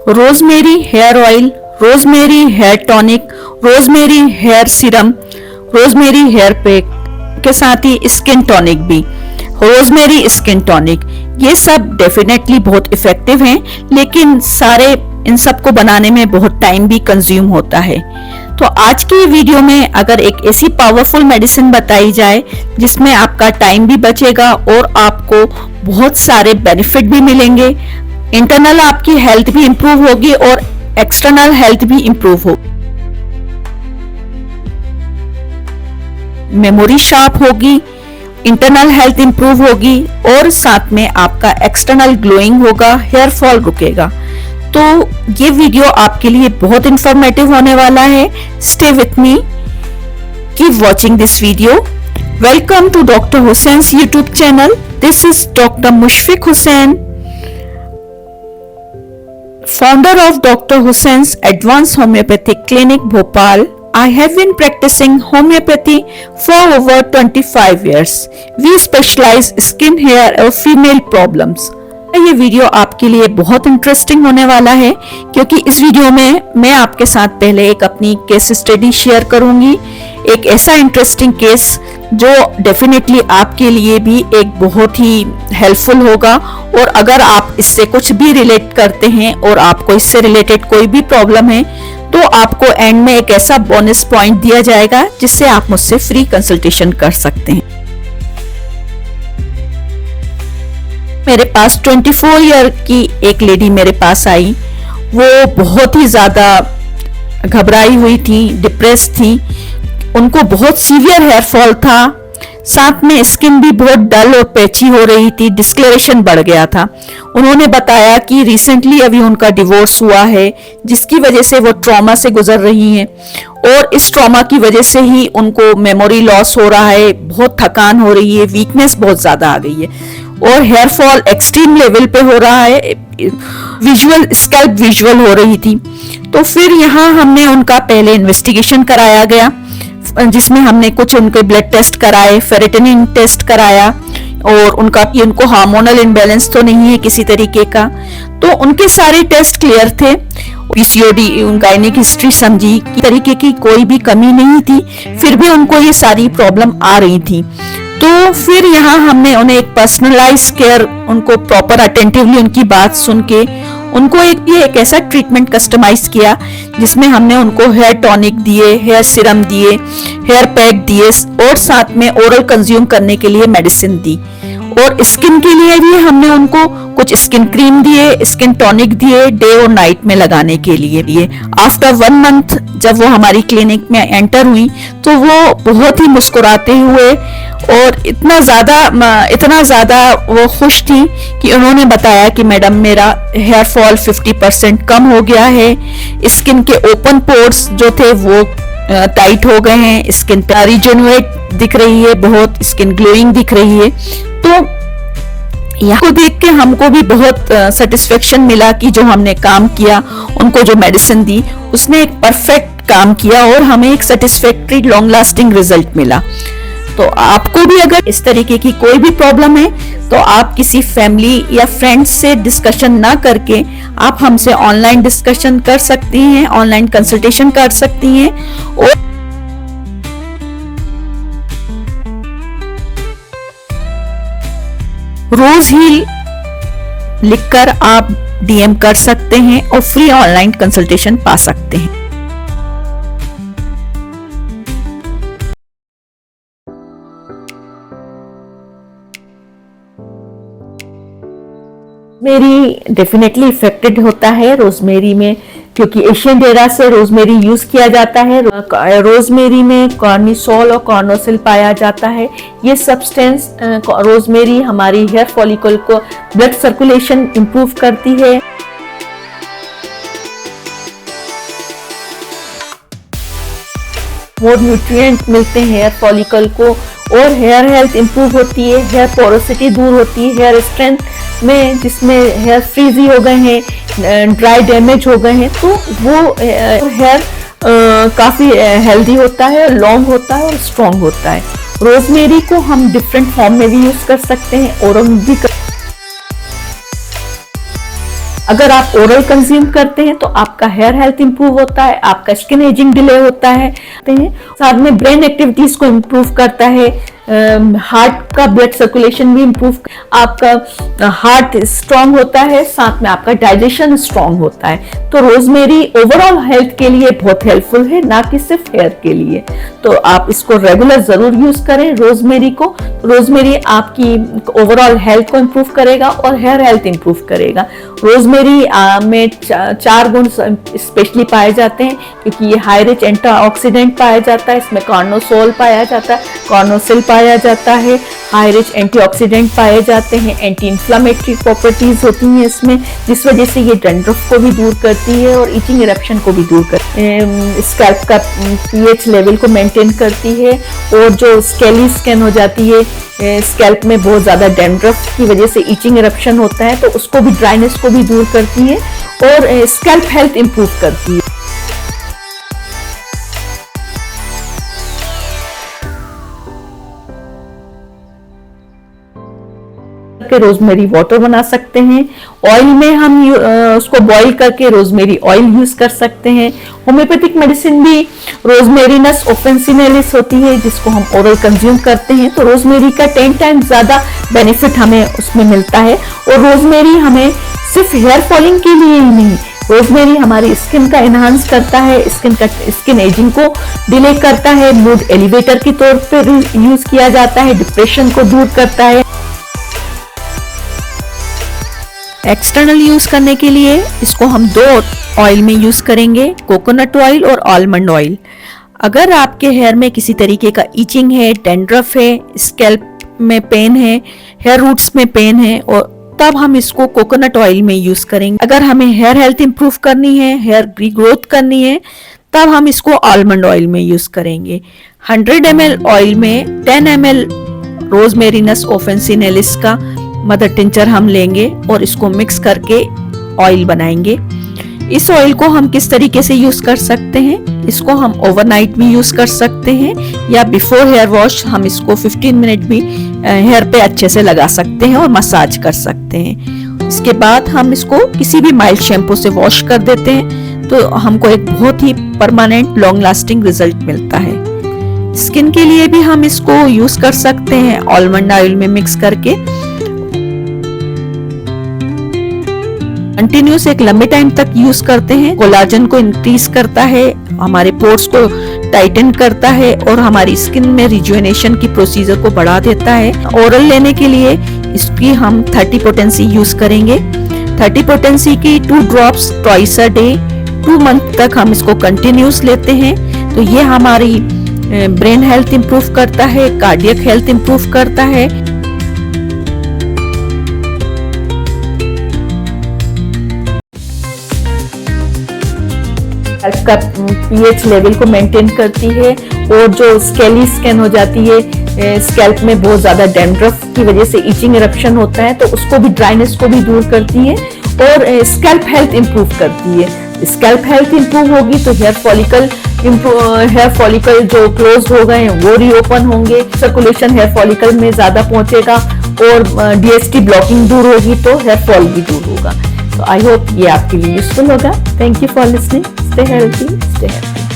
Rosemary hair oil, rosemary hair tonic, rosemary hair serum, rosemary hair pack के साथ ही skin tonic भी, rosemary skin tonic, ये सब डेफिनेटली बहुत इफेक्टिव हैं, लेकिन सारे इन सब को बनाने में बहुत टाइम भी कंज्यूम होता है। तो आज की वीडियो में अगर एक ऐसी पावरफुल मेडिसिन बताई जाए जिसमें आपका टाइम भी बचेगा और आपको बहुत सारे बेनिफिट भी मिलेंगे, इंटरनल आपकी हेल्थ भी इंप्रूव होगी और एक्सटर्नल हेल्थ भी इंप्रूव होगी, मेमोरी शार्प होगी, इंटरनल हेल्थ इंप्रूव होगी और साथ में आपका एक्सटर्नल ग्लोइंग होगा, हेयर फॉल रुकेगा। तो ये वीडियो आपके लिए बहुत इंफॉर्मेटिव होने वाला है। Stay with me, keep watching this video. Welcome to doctor Hussain's YouTube channel. This is doctor Mushfiq Hussain, founder of Dr. Hussein's Advanced Homeopathic Clinic, Bhopal. I have been practicing homeopathy for over 25 years. We specialize skin, hair और female problems. ये video आपके लिए बहुत interesting होने वाला है क्योंकि इस वीडियो में मैं आपके साथ पहले एक अपनी केस स्टडी शेयर करूंगी, एक ऐसा इंटरेस्टिंग केस जो डेफिनेटली आपके लिए भी एक बहुत ही हेल्पफुल होगा। और अगर आप इससे कुछ भी रिलेट करते हैं और आपको इससे रिलेटेड कोई भी प्रॉब्लम है तो आपको एंड में एक ऐसा बोनस पॉइंट दिया जाएगा जिससे आप मुझसे फ्री कंसल्टेशन कर सकते हैं। मेरे पास 24 ईयर की एक लेडी मेरे पास आई। वो बहुत ही ज्यादा घबराई हुई थी, डिप्रेस थी, उनको बहुत सीवियर हेयर फॉल था, साथ में स्किन भी बहुत डल और पैची हो रही थी, डिस्कलरेशन बढ़ गया था। उन्होंने बताया कि रिसेंटली अभी उनका डिवोर्स हुआ है जिसकी वजह से वो ट्रॉमा से गुजर रही हैं और इस ट्रॉमा की वजह से ही उनको मेमोरी लॉस हो रहा है, बहुत थकान हो रही है, वीकनेस बहुत ज्यादा आ गई है और हेयर फॉल एक्सट्रीम लेवल पे हो रहा है, विजुअल स्कैल्प विजुअल हो रही थी। तो फिर यहाँ हमने उनका पहले इन्वेस्टिगेशन कराया गया जिसमें हमने कुछ उनके ब्लड टेस्ट कराए, फेरेटिनिन टेस्ट कराया और उनको हार्मोनल इम्बैलेंस तो नहीं है किसी तरीके का। तो उनके सारे टेस्ट क्लियर थे, पीसीओडी गायनिक हिस्ट्री समझी कि तरीके की कोई भी कमी नहीं थी, फिर भी उनको ये सारी प्रॉब्लम आ रही थी। तो फिर यहाँ हमने उन्हें एक पर्सनलाइज केयर, उनको प्रॉपर अटेंटिवली उनकी बात सुन के उनको एक ऐसा ट्रीटमेंट कस्टमाइज किया जिसमें हमने उनको हेयर टॉनिक दिए, हेयर सीरम दिए, हेयर पैक दिए और साथ में ओरल कंज्यूम करने के लिए मेडिसिन दी। और स्किन के लिए भी हमने उनको कुछ स्किन क्रीम दिए, स्किन टॉनिक दिए डे और नाइट में लगाने के लिए। आफ्टर 1 मंथ जब वो हमारी क्लिनिक में एंटर हुई तो वो बहुत ही मुस्कुराते हुए और इतना ज्यादा वो खुश थी कि उन्होंने बताया कि मैडम मेरा हेयर फॉल 50% कम हो गया है, स्किन के ओपन पोर्स जो थे वो टाइट हो गए हैं, स्किन रिजेनरेट दिख रही है, बहुत स्किन ग्लोइंग दिख रही है। तो यहाँ को देख के हमको भी बहुत सेटिस्फेक्शन मिला कि जो हमने काम किया, उनको जो मेडिसिन दी उसने एक परफेक्ट काम किया और हमें एक सेटिस्फैक्टरी लॉन्ग लास्टिंग रिजल्ट मिला। तो आपको भी अगर इस तरीके की कोई भी प्रॉब्लम है तो आप किसी फैमिली या फ्रेंड्स से डिस्कशन ना करके आप हमसे ऑनलाइन डिस्कशन कर सकती हैं, ऑनलाइन कंसल्टेशन कर सकती हैं। और रोज हील लिखकर आप डीएम कर सकते हैं और फ्री ऑनलाइन कंसल्टेशन पा सकते हैं। रोजमेरी डेफिनेटली इफेक्टेड होता है रोजमेरी में, क्योंकि एशियन एरा से रोजमेरी यूज किया जाता है। रोजमेरी में कॉर्निसोल और कॉर्नोसिल पाया जाता है। ये सब्सटेंस रोजमेरी हमारी हेयर फॉलिकल को ब्लड सर्कुलेशन इंप्रूव करती है। मोर न्यूट्रिएंट मिलते हैं हेयर फॉलिकल को और हेयर हेल्थ इंप्रूव होती है, हेयर पोरोसिटी दूर होती है, हेयर स्ट्रेंथ में जिसमें हेयर फ्रीजी हो गए हैं, ड्राई डैमेज हो गए हैं, तो वो हेयर काफ़ी हेल्दी होता है, लॉन्ग होता है और स्ट्रॉन्ग होता है। रोजमेरी को हम डिफरेंट फॉर्म में भी यूज कर सकते हैं, ओरल भी अगर आप ओरल कंज्यूम करते हैं तो आपका हेयर हेल्थ इंप्रूव होता है, आपका स्किन एजिंग डिले होता है, साथ में ब्रेन एक्टिविटीज को इंप्रूव करता है, हार्ट का ब्लड सर्कुलेशन भी इंप्रूव, आपका हार्ट स्ट्रांग होता है, साथ में आपका डाइजेशन स्ट्रांग होता है। तो रोजमेरी ओवरऑल हेल्थ के लिए बहुत हेल्पफुल है, ना कि सिर्फ हेयर के लिए। तो आप इसको रेगुलर जरूर यूज करें रोजमेरी को। रोजमेरी आपकी ओवरऑल हेल्थ को इंप्रूव करेगा और हेयर हेल्थ इंप्रूव करेगा। रोजमेरी में 4 गुण स्पेशली पाए जाते हैं, क्योंकि ये हाई रिच एंटीऑक्सीडेंट पाया जाता है, इसमें कार्नोसोल पाया जाता है, कार्नोसिल पाया जाता है, हाई रिच एंटीऑक्सीडेंट पाए जाते हैं, एंटी इन्फ्लामेटरी प्रॉपर्टीज होती हैं इसमें, जिस वजह से ये डैंड्रफ को भी दूर करती है और इचिंग इरप्शन को भी दूर करती है, स्कैल्प का पीएच लेवल को मेंटेन करती है। और जो स्केली स्किन हो जाती है, स्कैल्प में बहुत ज्यादा डैंड्रफ की वजह से इचिंग इरप्शन होता है, तो उसको भी, ड्राइनेस को भी दूर करती है और स्कैल्प हेल्थ इंप्रूव करती है। रोजमेरी वाटर बना सकते हैं। ऑयल में हम उसको बॉईल करके रोजमेरी ऑयल यूज कर सकते हैं। होम्योपैथिक मेडिसिन भी रोजमेरीनस ऑफेंसिनेलिस होती है, जिसको हम ओरल कंज्यूम करते हैं, तो रोजमेरी का 10 टाइम्स ज्यादा बेनिफिट हमें उसमें मिलता है। और रोजमेरी हमें सिर्फ हेयर फॉलिंग के लिए ही नहीं, रोजमेरी हमारी स्किन का एनहांस करता है, स्किन एजिंग को डिले करता है, मूड एलिवेटर के तौर पर यूज किया जाता है, डिप्रेशन को दूर करता है। एक्सटर्नल यूज करने के लिए इसको हम 2 ऑयल में यूज करेंगे, कोकोनट ऑयल और आलमंड ऑयल। अगर आपके हेयर में किसी तरीके का इचिंग है, डैंड्रफ है, स्कैल्प में पेन है, हेयर रूट्स में पेन है, और तब हम इसको कोकोनट ऑयल में यूज करेंगे। अगर हमें हेयर हेल्थ इंप्रूव करनी है, हेयर रीग्रोथ करनी है, तब हम इसको आलमंड ऑयल में यूज करेंगे। 100 ml ऑयल में 10 ml रोजमेरीनस ऑफेंसिनेलिस का मदर टिंचर हम लेंगे और इसको मिक्स करके ऑयल बनाएंगे। इस ऑयल को हम किस तरीके से यूज कर सकते हैं, इसको हम ओवरनाइट भी यूज कर सकते हैं, या बिफोर हेयर वॉश हम इसको 15 मिनट भी हेयर पे अच्छे से लगा सकते हैं और मसाज कर सकते हैं। इसके बाद हम इसको किसी भी माइल्ड शैम्पू से वॉश कर देते हैं, तो हमको एक बहुत ही परमानेंट लॉन्ग लास्टिंग रिजल्ट मिलता है। स्किन के लिए भी हम इसको यूज कर सकते हैं आलमंड ऑयल में मिक्स करके। कंटिन्यूस एक लंबे टाइम तक यूज करते हैं, कोलाजन को इंक्रीज करता है, हमारे पोर्स को टाइटन करता है और हमारी स्किन में रिजुवेनेशन की प्रोसीजर को बढ़ा देता है। ओरल लेने के लिए इसकी हम 30 पोटेंसी यूज करेंगे। 30 पोटेंसी की 2 drops twice a day 2 month तक हम इसको कंटिन्यूस लेते हैं। तो ये हमारी ब्रेन हेल्थ इंप्रूव करता है, कार्डियक हेल्थ इंप्रूव करता है। स्कैल्प का पीएच लेवल को मेंटेन करती है, और जो स्केली स्किन हो जाती है, स्कैल्प में बहुत ज्यादा डैंड्रफ की वजह से इचिंग इरप्शन होता है, तो उसको भी, ड्राइनेस को भी दूर करती है और स्कैल्प हेल्थ इंप्रूव करती है। स्कैल्प हेल्थ इंप्रूव होगी तो हेयर फॉलिकल जो क्लोज हो गए हैं वो रीओपन होंगे, सर्कुलेशन हेयर फॉलिकल में ज्यादा पहुंचेगा और डीएसटी ब्लॉकिंग दूर होगी तो हेयर फॉल भी दूर होगा। तो आई होप ये आपके लिए यूजफुल होगा। Thank you for listening. Stay healthy, stay happy.